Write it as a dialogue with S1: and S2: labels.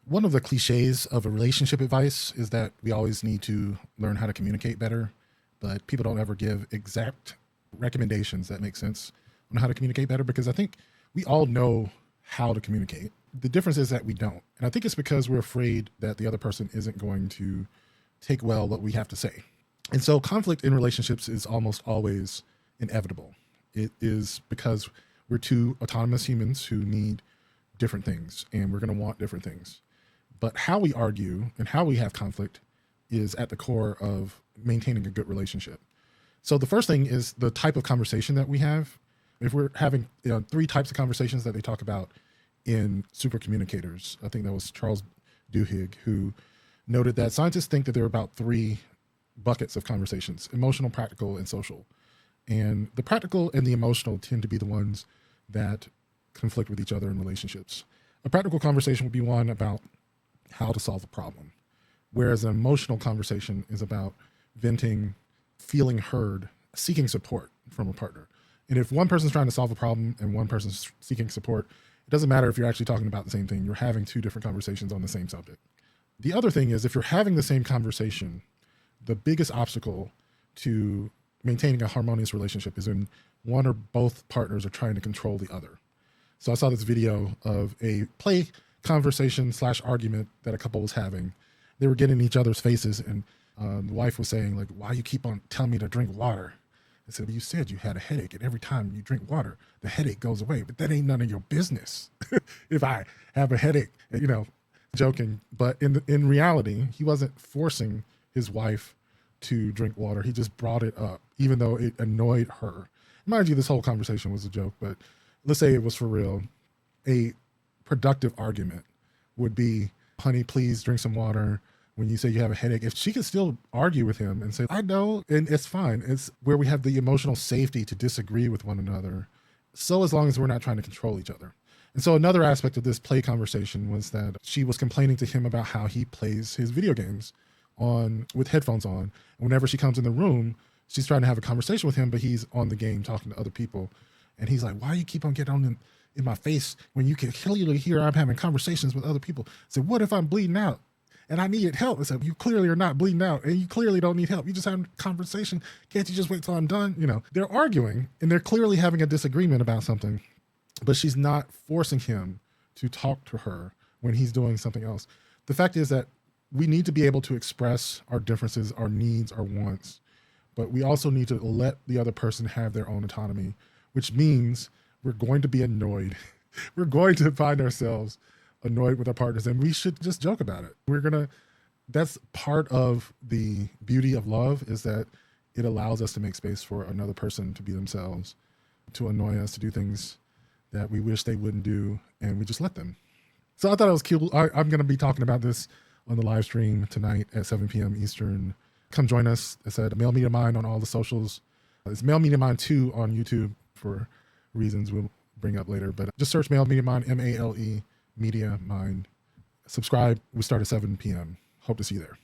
S1: One of the cliches of a relationship advice is that we always need to learn how to communicate better, but people don't ever give exact recommendations that make sense on how to communicate better, because I think we all know how to communicate. The difference is that we don't. And I think it's because we're afraid that the other person isn't going to take well what we have to say. And so conflict in relationships is almost always inevitable. It is because we're two autonomous humans who need different things, and we're going to want different things. But how we argue and how we have conflict is at the core of maintaining a good relationship. So the first thing is the type of conversation that we have. If we're having three types of conversations that they talk about in Super Communicators, I think that was Charles Duhigg, who noted that scientists think that there are about three buckets of conversations: emotional, practical, and social. And the practical and the emotional tend to be the ones that conflict with each other in relationships. A practical conversation would be one about how to solve a problem, whereas an emotional conversation is about venting, feeling heard, seeking support from a partner. And if one person's trying to solve a problem and one person's seeking support, it doesn't matter if you're actually talking about the same thing. You're having two different conversations on the same subject. The other thing is, if you're having the same conversation, the biggest obstacle to maintaining a harmonious relationship is when one or both partners are trying to control the other. So I saw this video of a play conversation / argument that a couple was having. They were getting in each other's faces, and the wife was saying, like, "Why you keep on telling me to drink water?" I said, "Well, you said you had a headache, and every time you drink water, the headache goes away. But that ain't none of your business. If I have a headache," joking. But in reality, he wasn't forcing his wife to drink water. He just brought it up, even though it annoyed her. Mind you, this whole conversation was a joke, but let's say it was for real. A productive argument would be, "Honey, please drink some water when you say you have a headache." If she could still argue with him and say, "I know," and it's fine. It's where we have the emotional safety to disagree with one another, so as long as we're not trying to control each other. And so another aspect of this play conversation was that she was complaining to him about how he plays his video games with headphones on. And whenever she comes in the room, she's trying to have a conversation with him, but he's on the game talking to other people. And he's like, "Why you keep on getting on in my face when you can clearly hear I'm having conversations with other people?" I said, "What if I'm bleeding out and I needed help?" I said, "You clearly are not bleeding out, and you clearly don't need help. You just having a conversation. Can't you just wait till I'm done?" They're arguing, and they're clearly having a disagreement about something, but she's not forcing him to talk to her when he's doing something else. The fact is that we need to be able to express our differences, our needs, our wants, but we also need to let the other person have their own autonomy, which means we're going to be annoyed. We're going to find ourselves annoyed with our partners, and we should just joke about it. That's part of the beauty of love, is that it allows us to make space for another person to be themselves, to annoy us, to do things that we wish they wouldn't do, and we just let them. So I thought it was cool. I'm going to be talking about this on the live stream tonight at 7 p.m. Eastern. Come join us. I said Male Media Mind on all the socials. It's Male Media Mind 2 on YouTube for reasons we'll bring up later. But just search Male Media Mind, MALE Media Mind. Subscribe. We start at 7 p.m. Hope to see you there.